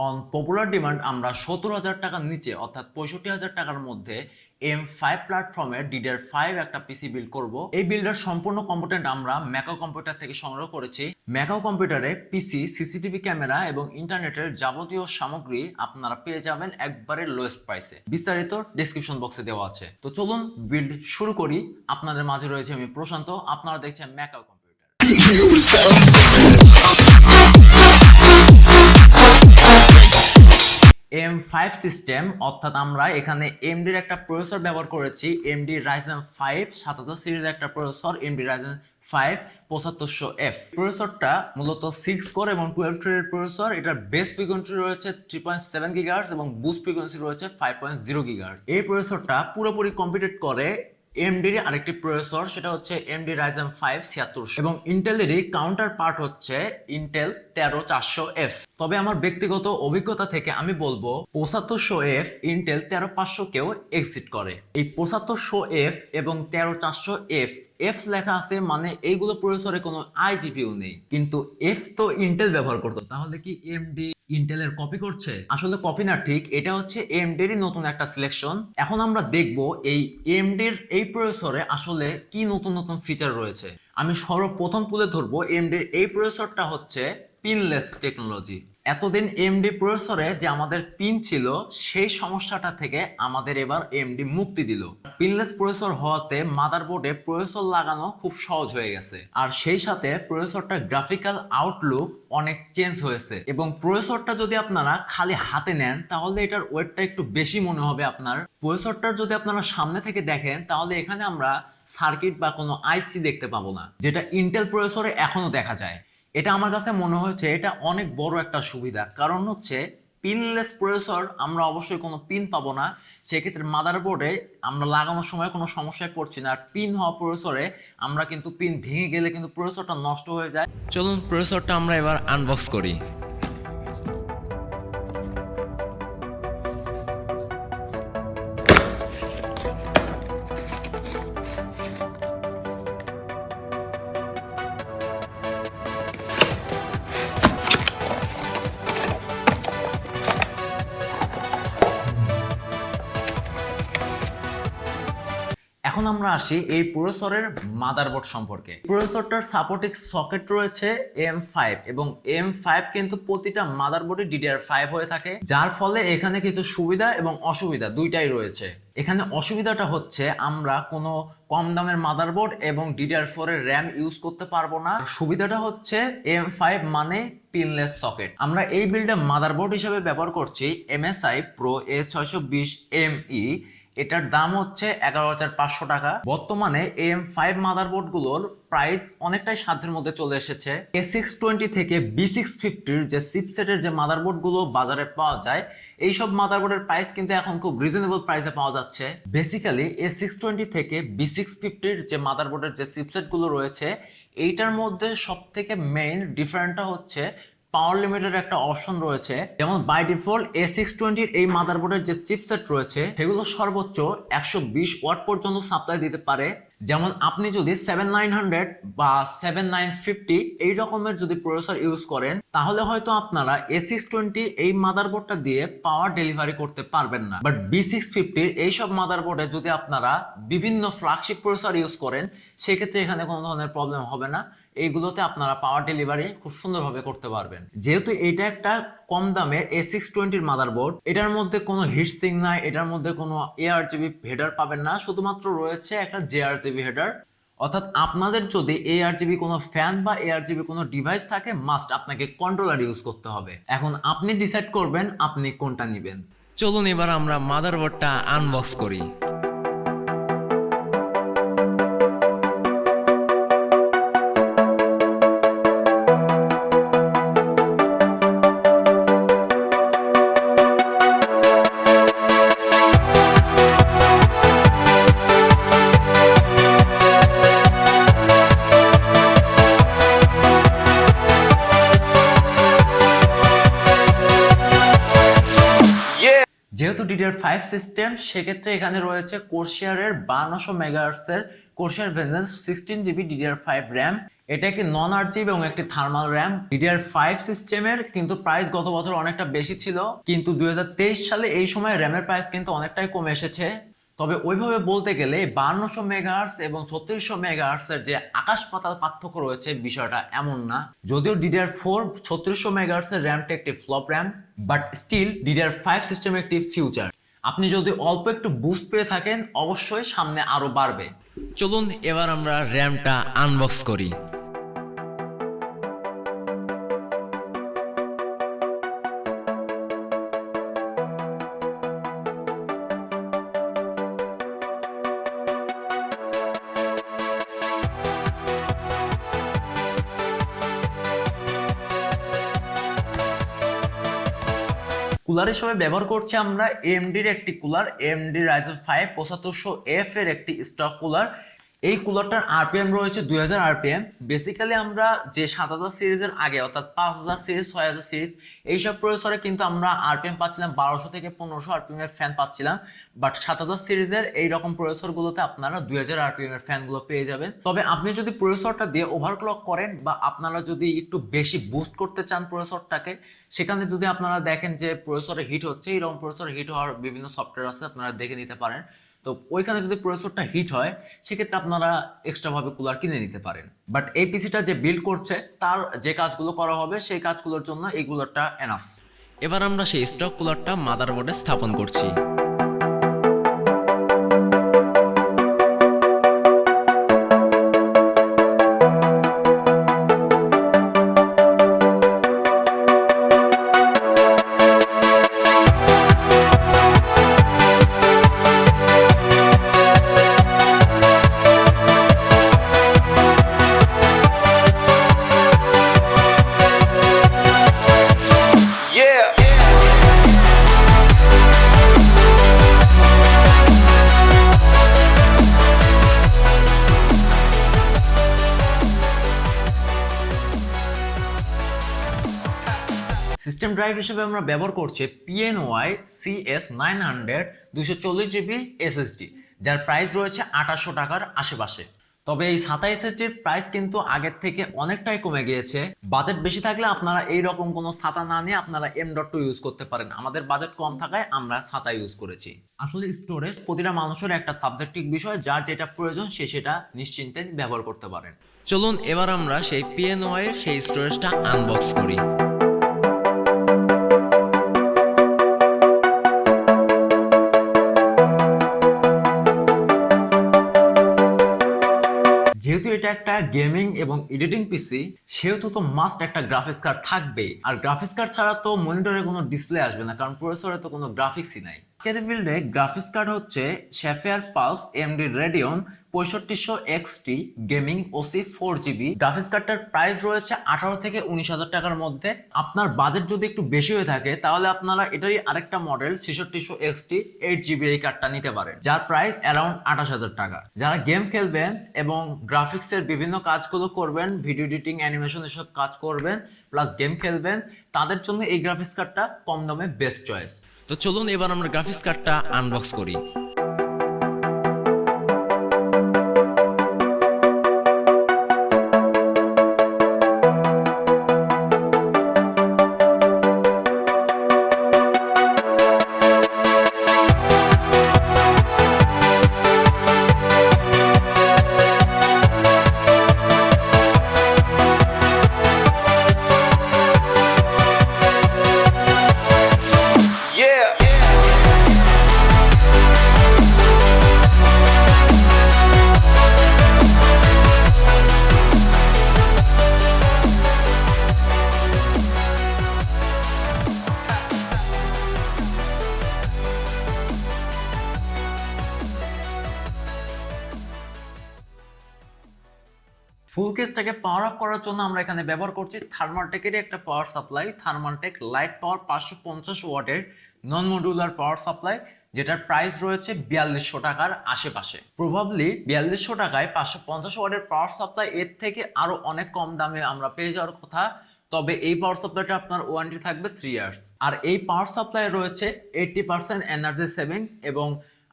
On popular demand আমরা 70,000 টাকার নিচে অর্থাৎ 65,000 টাকার মধ্যে M5 প্ল্যাটফর্মের DDR5 একটা পিসি বিল্ড করব। এই বিল্ডের সম্পূর্ণ কম্পোনেন্ট আমরা ম্যাকাও কম্পিউটার থেকে সংগ্রহ করেছি। ম্যাকাও কম্পিউটারে পিসি, সিসিটিভি ক্যামেরা এবং ইন্টারনেটের যাবতীয় সামগ্রী আপনারা পেয়ে যাবেন একবারে লোয়েস্ট প্রাইসে। বিস্তারিত ডেসক্রিপশন বক্সে দেওয়া আছে। তো চলুন বিল্ড শুরু করি। আপনাদের মাঝে রয়েছে আমি প্রশান্ত, আপনারা দেখছেন ম্যাকাও কম্পিউটার। M5 সিস্টেম অর্থাৎ আমরা এখানে AMD এর একটা প্রসেসর ব্যবহার করেছি, AMD Ryzen 5 7000 সিরিজের একটা প্রসেসর, AMD Ryzen 5 7500F। প্রসেসরটা মূলত 6 কোর এবং 12 থ্রেডের প্রসেসর। এটার বেস ফ্রিকোয়েন্সি রয়েছে 3.7 GHz এবং বুস্ট ফ্রিকোয়েন্সি রয়েছে 5.0 GHz। এই প্রসেসরটা পুরোপুরি কম্পিট করে AMD এর আরেকটি প্রসেসর, সেটা হচ্ছে AMD Ryzen 5 7600 এবং ইন্টেলেরই কাউন্টার পার্ট হচ্ছে Intel 13400F। তবে আমার ব্যক্তিগত অভিজ্ঞতা থেকে আমি বলবো 7500F Intel 13500 কেও এক্সিট করে। এই 7500F এবং 13400F F লেখা আছে মানে এইগুলো প্রসেসরে কোনো iGPU নেই, কিন্তু F তো Intel ব্যবহার করতো, তাহলে কি AMD ইন্টেলের কপি করছে? আসলে কপি না, ঠিক এটা হচ্ছে AMD এরই নতুন একটা সিলেকশন। এখন আমরা দেখব এই AMD এর এই প্রসেসরে আসলে কি নতুন নতুন ফিচার রয়েছে। আমি সর্বপ্রথম তুলে ধরবো AMD এর এই প্রসেসরটা হচ্ছে পিনলেস টেকনোলজি। এতদিন AMD প্রসেসরে যে আমাদের পিন ছিল সেই সমস্যাটা থেকে আমাদের এবার AMD মুক্তি দিল। পিনলেস প্রসেসর হওয়াতে মাদারবোর্ডে প্রসেসর লাগানো খুব সহজ হয়ে গেছে, আর সেই সাথে প্রসেসরটার গ্রাফিক্যাল আউটলুক অনেক চেঞ্জ হয়েছে। এবং প্রসেসরটা যদি আপনারা খালি হাতে নেন তাহলে এটার ওয়েটটা একটু বেশি মনে হবে আপনার। প্রসেসরটার যদি আপনারা সামনে থেকে দেখেন তাহলে এখানে আমরা সার্কিট বা কোনো আইসি দেখতে পাবো না, যেটা ইন্টেল প্রসেসরে এখনো দেখা যায়। এটা আমার কাছে মনে হয়েছে এটা অনেক বড় একটা সুবিধা, কারণ হচ্ছে পিনলেস প্রসেসর আমরা অবশ্যই কোনো পিন পাবো না, সেক্ষেত্রে মাদারবোর্ডে আমরা লাগানোর সময় কোনো সমস্যায় পড়ছি না। আর পিন হওয়া প্রসেসরে আমরা কিন্তু পিন ভেঙে গেলে কিন্তু প্রসেসরটা নষ্ট হয়ে যায়। চলুন প্রসেসরটা আমরা এবার আনবক্স করি। এখন আমরা আসি এই প্রসেসরের মাদারবোর্ড সম্পর্কে। প্রসেসরটার সাপোর্টিং সকেট রয়েছে M5 এবং M5 কিন্তু প্রতিটা মাদারবোর্ডে DDR5 হয়ে থাকে, যার ফলে এখানে কিছু সুবিধা এবং অসুবিধা দুইটাই রয়েছে। এখানে অসুবিধাটা হচ্ছে আমরা কোনো কম দামের মাদারবোর্ড এবং DDR4 এর RAM ইউজ করতে পারবো না। সুবিধাটা হচ্ছে M5 মানে পিনলেস সকেট। আমরা এই বিল্ডে মাদারবোর্ড হিসেবে ব্যবহার করছি MSI Pro A620ME। এটার দাম হচ্ছে 11,500 টাকা। বর্তমানে AM5 মাদারবোর্ড গুলোর প্রাইস অনেকটাই সাধ্যের মধ্যে চলে এসেছে। A620 থেকে B650 যে চিপসেটের যে মাদারবোর্ড গুলো বাজারে পাওয়া যায়, এইসব মাদারবোর্ডের প্রাইস কিন্তু এখন খুব রিজনেবল প্রাইসে পাওয়া যাচ্ছে। বেসিক্যালি A620 থেকে B650 যে মাদারবোর্ডের যে চিপসেট গুলো রয়েছে, এইটার মধ্যে সব থেকে মেইন ডিফারেন্টটা হচ্ছে পাওয়ার লিমিটের একটা অপশন রয়েছে। যেমন বাই ডিফল্ট A620 এই মাদারবোর্ডের যে চিপসেট রয়েছে সেগুলো সর্বোচ্চ 120 ওয়াট পর্যন্ত সাপ্লাই দিতে পারে। যেমন আপনি যদি 7900 বা 7950 এই রকমের যদি প্রসেসর ইউজ করেন তাহলে হয়তো আপনারা A620 এই মাদারবোর্ডটা দিয়ে পাওয়ার ডেলিভারি করতে পারবেন না। বাট B650 এইসব মাদারবোর্ডে যদি আপনারা বিভিন্ন ফ্ল্যাগশিপ প্রসেসর ইউজ করেন সেক্ষেত্রে এখানে কোনো ধরনের প্রবলেম হবে না। এইগুলোতে আপনারা পাওয়ার ডেলিভারি খুব সুন্দরভাবে করতে পারবেন। যেহেতু এটা একটা কম দামের A620 মাদারবোর্ড, এটার মধ্যে কোনো হিটসিঙ্ক নাই, এটার মধ্যে কোনো ARGB হেডার পাবেন না, শুধুমাত্র রয়েছে একটা JRGB হেডার। অর্থাৎ আপনাদের যদি ARGB কোনো ফ্যান বা ARGB কোনো ডিভাইস থাকে মাস্ট আপনাকে কন্ট্রোলার ইউজ করতে হবে। এখন আপনি ডিসাইড করবেন আপনি কোনটা নেবেন। চলুন এবার আমরা মাদারবোর্ডটা আনবক্স করি। যেহেতু DDR5 সিস্টেম সেক্ষেত্রে এখানে রয়েছে কোরশেয়ারের 5200 মেগাহার্টজ এর কোরশেয়ার ভেনজেন্স 16GB DDR5 RAM। এটা একটি নন আরজিবি এবং একটি থার্মাল র্যাম DDR5 সিস্টেমের, কিন্তু প্রাইস গত বছর অনেকটা বেশি ছিল, কিন্তু 2023 সালে এই সময় র্যামের প্রাইস কিন্তু অনেকটাই কমে এসেছে। তবে ওইভাবে বলতে গেলে 5200 মেগাহার্টজ এবং 3600 মেগাহার্টজ এর যে আকাশ পাতাল পার্থক্য রয়েছে বিষয়টা এমন না। যদিও DDR4 3600 মেগাহার্টজ এর র্যামটা একটি flop RAM, but still DDR5 system একটি ফিউচার। আপনি যদি অল্প একটু বুস্ট পেয়ে থাকেন অবশ্যই সামনে আরো বাড়বে। চলুন এবার আমরা র্যামটা আনবক্স করি। কুলার হিসেবে ব্যবহার করছি আমরা AMD এর একটি কুলার, AMD Ryzen 5 7500F এর একটি স্টক কুলার। এই কুলারটার আরপিএম রয়েছে 2000 আরপিএম। বেসিক্যালি আমরা যে 7000 সিরিজের আগে অর্থাৎ 5000 সিরিজ 6000 সিরিজ এইসব প্রসেসরে কিন্তু আমরা আরপিএম পাচ্ছিলাম 1200 থেকে 1500 আরপিএম এর ফ্যান পাচ্ছিলাম, বাট 7000 সিরিজের এই রকম প্রসেসরগুলোতে আপনারা 2000 আরপিএম এর ফ্যানগুলো পেয়ে যাবেন। তবে আপনি যদি প্রসেসরটা দিয়ে ওভারক্লক করেন বা আপনারা যদি একটু বেশি বুস্ট করতে চান প্রসেসরটাকে, সেখানে যদি আপনারা দেখেন যে প্রসেসরে হিট হচ্ছে, এরকম প্রসেসর হিট হওয়ার বিভিন্ন সফটওয়্যার আছে, আপনারা দেখে নিতে পারেন। তো ওইখানে যদি প্রসেসরটা হিট হয় সেক্ষেত্রে আপনারা এক্সট্রা ভাবে কুলার কিনে নিতে পারেন। বাট এই পিসিটা যে বিল্ড করছে তার যে কাজগুলো করা হবে সেই কাজগুলোর জন্য এই কুলারটা এনাফ। এবার আমরা সেই স্টক কুলারটা মাদারবোর্ডে স্থাপন করছি। সিস্টেম ড্রাইভ হিসেবে আমরা ব্যবহার করছি PNY CS900 240GB SSD, যার প্রাইস রয়েছে 2800 টাকার আশেপাশে। তবে এই SATA SSDর প্রাইস কিন্তু আগের থেকে অনেকটাই কমে গিয়েছে। বাজেট বেশি থাকলে আপনারা এই রকম কোনো SATA না নিয়ে আপনারা M.2 ইউজ করতে পারেন। আমাদের বাজেট কম থাকায় আমরা SATA ইউজ করেছি। আসলে স্টোরেজ প্রতিটা মানুষের একটা সাবজেক্টিভ বিষয়, যার যেটা প্রয়োজন সে সেটা নিশ্চিন্তে ব্যবহার করতে পারেন। চলুন এবার আমরা সেই PNY এর সেই স্টোরেজটা আনবক্স করি। যেহেতু এটা একটা গেমিং এবং এডিটিং পিসি, সেহেতু তো মাস্ট একটা গ্রাফিক্স কার্ড থাকবেই। আর গ্রাফিক্স কার্ড ছাড়া তো মনিটরে কোনো ডিসপ্লে আসবে না, কারণ প্রসেসরে তো কোনো গ্রাফিক্সই নাই। ফিল্ডে গ্রাফিক্স কার্ড হচ্ছে Sherpur Pulse AMD Radeon 6500 XT gaming OC 4GB। Graphics কার্ডটার প্রাইস রয়েছে 18 থেকে 19,000 টাকার মধ্যে। আপনার বাজেট যদি একটু বেশি হয়ে থাকে তাহলে আপনারা এটারই আরেকটা মডেল 6600 XT 8GB এই কার্ডটা নিতে পারেন, যার প্রাইস অ্যারাউন্ড 28,000 টাকা। যারা গেম খেলবেন এবং গ্রাফিক্সের বিভিন্ন কাজগুলো করবেন, ভিডিও এডিটিং অ্যানিমেশন এসব কাজ করবেন প্লাস গেম খেলবেন, তাদের জন্য এই গ্রাফিক্স কার্ডটা কম দামে বেস্ট চয়েস। তো চলুন এবার আমরা গ্রাফিক্স কার্ডটা আনবক্স করি। ফুল কেসটাকে পাওয়ার আপ করার জন্য আমরা এখানে ব্যবহার করছি থার্মালটেকেরই একটা পাওয়ার সাপ্লাই, থার্মালটেক লাইট পাওয়ার 550 ওয়াটের নন মডিউলার পাওয়ার সাপ্লাই, যেটার প্রাইস রয়েছে 4200 টাকার আশেপাশে। প্রবাবলি 4200 টাকায় 550 ওয়াটের পাওয়ার সাপ্লাই এর থেকে আরো অনেক কম দামে আমরা পেয়ে যাওয়ার কথা। তবে এই পাওয়ার সাপ্লাইটা আপনার ওয়ারেন্টি থাকবে 3 ইয়ার্স। আর এই পাওয়ার সাপ্লাই রয়েছে 80% এনার্জি সেভিং, এবং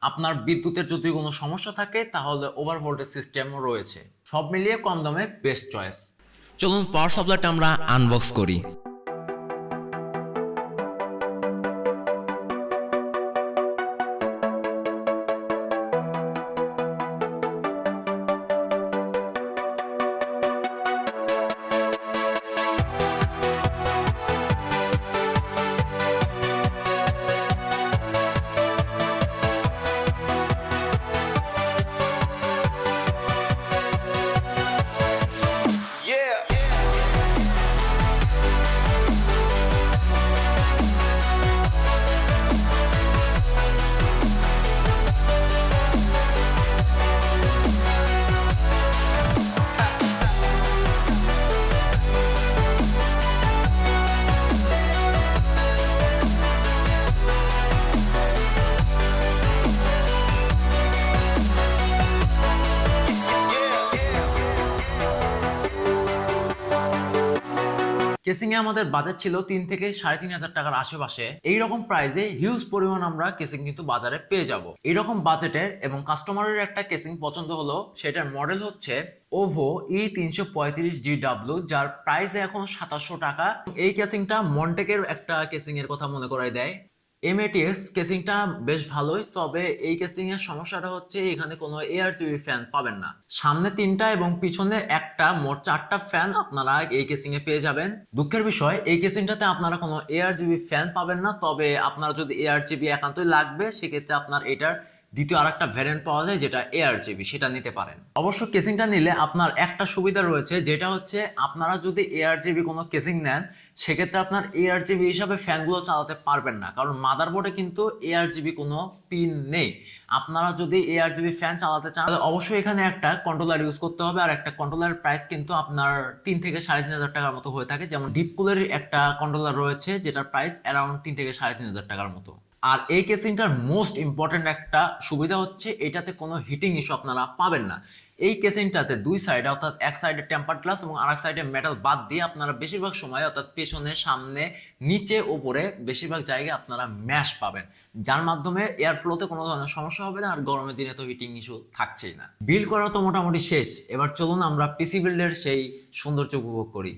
আপনার বিদ্যুতের যদি কোনো সমস্যা থাকে তাহলে ওভার ভোল্টেজ সিস্টেমও রয়েছে। সব মিলিয়ে কম দামে বেস্ট চয়েস। চলুন পাওয়ার সাপ্লাইটা আমরা আনবক্স করি। কেসিং এ আমাদের বাজেট ছিল 3 থেকে 3,500 টাকার আশেপাশে। এইরকম প্রাইসে হিউজ পরিমাণ আমরা কেসিং কিন্তু বাজারে পেয়ে যাব। এইরকম বাজেটের এবং কাস্টমারের একটা কেসিং পছন্দ হলো, সেটার মডেল হচ্ছে ওভো E335GW, যার প্রাইস এখন 2700 টাকা। এই কেসিংটা মন্টেকের একটা কেসিং এর কথা মনে করাই দেয়। MATS কেসিংটা বেশ ভালোই, তবে এই কেসিং এর সমস্যাটা হচ্ছে এখানে কোনো ARGB ফ্যান পাবেন না। সামনে 3টা এবং পিছনে একটা, মোট 4টা ফ্যান আপনারা এই কেসিং এ পেয়ে যাবেন। দুঃখের বিষয়, এই কেসিংটাতে আপনারা কোনো ARGB ফ্যান পাবেন না, তবে আপনারা যদি ARGB একান্তই লাগবে সেক্ষেত্রে আপনার এটার দ্বিতীয় আরেকটা ভ্যারিয়েন্ট পাওয়া যায় যেটা ARGB, সেটা নিতে পারেন। অবশ্য কেসিংটা নিলে আপনার একটা সুবিধা রয়েছে, যেটা হচ্ছে আপনারা যদি ARGB কোনো কেসিং নেন সেক্ষেত্রে আপনার ARGB হিসাবে ফ্যানগুলো চালাতে পারবেন না, কারণ মাদারবোর্ডে কিন্তু ARGB কোনো পিন নেই। আপনারা যদি ARGB ফ্যান চালাতে চান তাহলে অবশ্যই এখানে একটা কন্ট্রোলার ইউজ করতে হবে, আর একটা কন্ট্রোলারের প্রাইস কিন্তু আপনার 3 থেকে 3,500 টাকার মতো হয়ে থাকে। যেমন ডিপকুলের একটা কন্ট্রোলার রয়েছে যেটার প্রাইস অ্যারাউন্ড 3 থেকে 3,500 টাকার মতো। আর এই কেসিংটার মোস্ট ইম্পর্টেন্ট একটা সুবিধা হচ্ছে এটাতে কোনো হিটিং ইস্যু আপনারা পাবেন না। এই কেসিংটাতে দুই সাইডে, অর্থাৎ এক সাইডে টেম্পারড গ্লাস এবং আরেক সাইডে মেটাল বাদ দিয়ে আপনারা বেশিরভাগ সময়, অর্থাৎ পেছনে, সামনে, নিচে, উপরে বেশিরভাগ জায়গায় আপনারা ম্যাশ পাবেন, যার মাধ্যমে এয়ার ফ্লোতে কোনো ধরনের সমস্যা হবে না। আর গরমের দিনে তো হিটিং ইস্যু থাকছেই না। বিল্ড করা তো মোটামুটি শেষ, এবার চলুন আমরা পিসি বিল্ডের সেই সৌন্দর্য উপভোগ করি।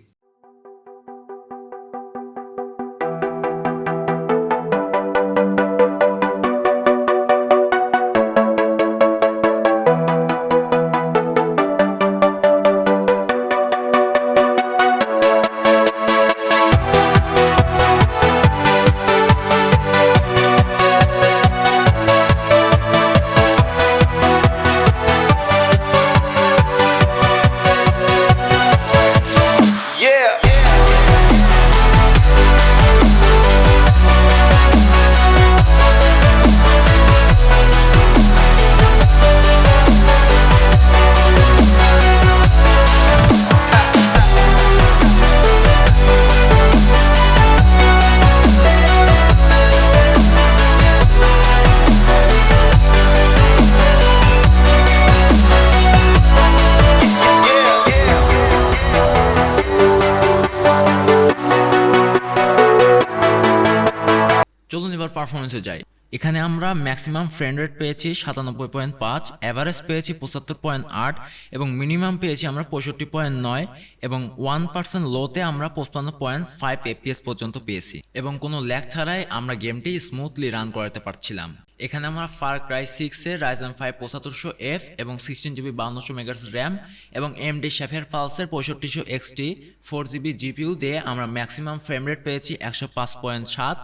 চলুন এবার পারফরমেন্সে যাই। এখানে আমরা ম্যাক্সিমাম ফ্রেম রেট পেয়েছি 97.5, এভারেজ পেয়েছি 75.8 এবং মিনিমাম পেয়েছি আমরা 65.9 এবং 1% লোতে আমরা 55.5 FPS পর্যন্ত পেয়েছি এবং কোনো ল্যাগ ছাড়াই আমরা গেমটি স্মুথলি রান করাতে পারছিলাম। এখানে আমরা ফার ক্রাই 6 এর Ryzen 5 7500F এবং 16GB 5200 MHz RAM এবং AMD shepherd পালসের 6500 XT 4GB GPU দিয়ে আমরা ম্যাক্সিমাম ফ্রেম রেট পেয়েছি 105.7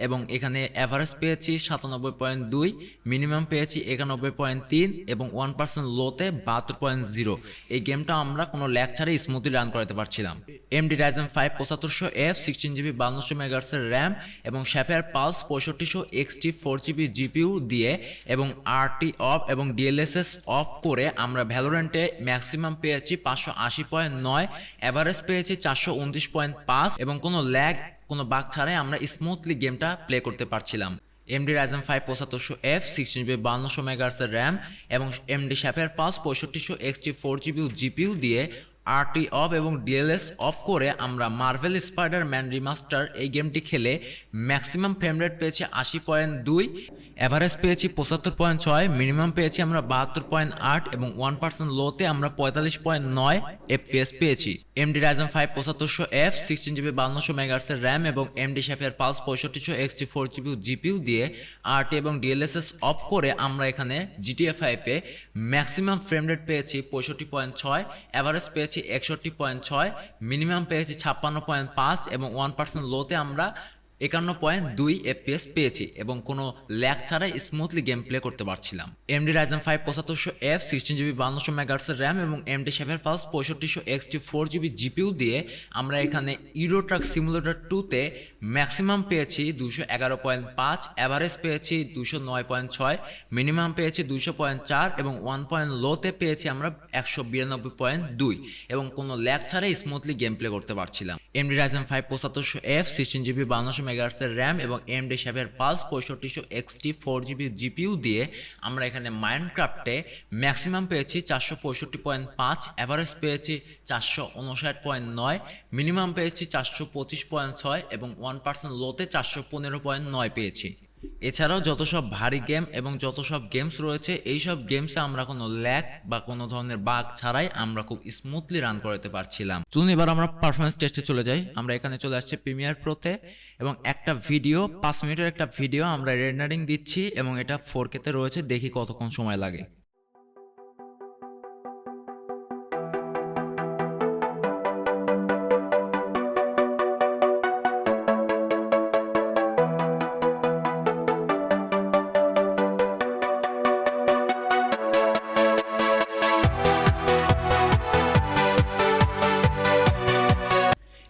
এবং এখানে এভারেজ পেয়েছি 97.2, মিনিমাম পেয়েছি 91.3 এবং 1% লোতে 72.0। এই গেমটা আমরা কোনো ল্যাগ ছাড়াই স্মুথলি রান করাতে পারছিলাম। AMD Ryzen 5 7500F 16GB 5200 MHz RAM এবং shepherd pulse 6500 XT 4GB GPU দিয়ে এবং RT অফ এবং DLSS অফ করে আমরা ভ্যালোরেন্টে ম্যাক্সিমাম পেয়েছি 580.9, এভারেজ পেয়েছি 429.5 এবং কোনো ল্যাগ, কোনো বাগ ছাড়াই আমরা স্মুথলি গেমটা প্লে করতে পারছিলাম। AMD Ryzen 5 7500F 16GB 5200 MHz RAM এবং AMD shepherd pulse 6500 XT 4GB GPU দিয়ে আরটি অফ এবং ডিএলএস অফ করে আমরা মার্ভেল স্পাইডারম্যান রিমাস্টার এই গেমটি খেলে ম্যাক্সিমাম ফ্রেম রেট পেয়েছি 80.2, এভারেজ পেয়েছি 75.6, মিনিমাম পেয়েছি আমরা 72.8 এবং 1% লোতে আমরা 45.9 এফপিএস পেয়েছি। AMD Ryzen 5 7500F 16GB 5200 MHz RAM এবং AMD Sherpur Pulse 6500 XT 4GB GPU দিয়ে আরটি এবং ডিএলএসএস অফ করে আমরা এখানে GTA 5 এ ম্যাক্সিমাম ফ্রেম রেট পেয়েছি 65.6, এভারেজ পেয়েছি 61.6, মিনিমাম পেয়েছি 56.5 এবং 1% লোতে আমরা 51.2 এফপিএস পেয়েছি এবং কোনো ল্যাগ ছাড়াই স্মুথলি গেম প্লে করতে পারছিলাম। AMD Ryzen 5 7500F 16GB 5200 MHz RAM এবং AMD Sherpur Pulse 6500 XT 4GB GPU দিয়ে আমরা এখানে ইউরো ট্রাক সিমুলেটর 2 তে ম্যাক্সিমাম পেয়েছি 211.5, এভারেজ পেয়েছি 209.6, মিনিমাম পেয়েছি 200.4 এবং 1 লোতে পেয়েছি আমরা 192.2 এবং কোনো ল্যাগ ছাড়াই স্মুথলি গেম প্লে করতে পারছিলাম। AMD Ryzen 5 7500F 16GB 5200 MHz RAM এবং AMD Sherpur Pulse 6500 XT 4GB GPU দিয়ে আমরা এখানে মাইনক্রাফটে ম্যাক্সিমাম পেয়েছি 465.5, এভারেজ পেয়েছি 459.9, মিনিমাম পেয়েছি 425.6 এবং 1% লোতে 415.9 পেয়েছি। এছাড়াও যত সব ভারী গেম এবং যত সব গেমস রয়েছে এই সব গেমসে আমরা কোনো ল্যাগ বা কোনো ধরনের বাগ ছাড়াই আমরা খুব স্মুথলি রান করতে পারছিলাম। চলুন এবার আমরা পারফরমেন্স টেস্টে চলে যাই। আমরা এখানে চলে আসছি প্রিমিয়ার প্রোতে এবং একটা ভিডিও 5 মিনিটের একটা ভিডিও আমরা রেন্ডারিং দিচ্ছি এবং এটা 4K তে রয়েছে, দেখি কতক্ষণ সময় লাগে।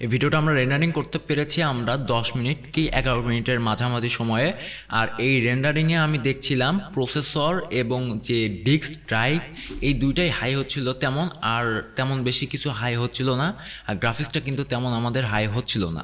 এই ভিডিওটা আমরা রেন্ডারিং করতে পেরেছি আমরা 10 মিনিট কি 11 মিনিটের মাঝামাঝি সময়ে। আর এই রেন্ডারিংয়ে আমি দেখছিলাম প্রসেসর এবং যে ডিস্ক ড্রাইভ এই দুইটাই হাই হচ্ছিল তেমন, আর তেমন বেশি কিছু হাই হচ্ছিল না, আর গ্রাফিক্সটা কিন্তু তেমন আমাদের হাই হচ্ছিল না।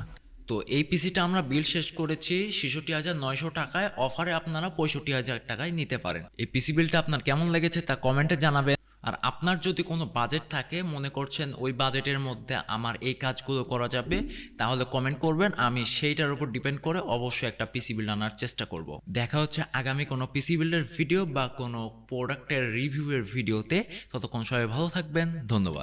তো এই পিসিটা আমরা বিল শেষ করেছি 66,900 টাকায়, অফারে আপনারা 65,000 টাকায় নিতে পারেন। এই পিসি বিলটা আপনার কেমন লেগেছে তা কমেন্টে জানাবেন। আর আপনার যদি কোনো বাজেট থাকে, মনে করছেন ওই বাজেটের মধ্যে আমার এই কাজগুলো করা যাবে, তাহলে কমেন্ট করবেন, আমি সেইটার উপর ডিপেন্ড করে অবশ্যই একটা পিসি বিল্ড আনার চেষ্টা করব। দেখা হচ্ছে আগামী কোনো পিসি বিল্ডের ভিডিও বা কোনো প্রোডাক্টের রিভিউয়ের ভিডিওতে। ততক্ষণ সবাই ভালো থাকবেন, ধন্যবাদ।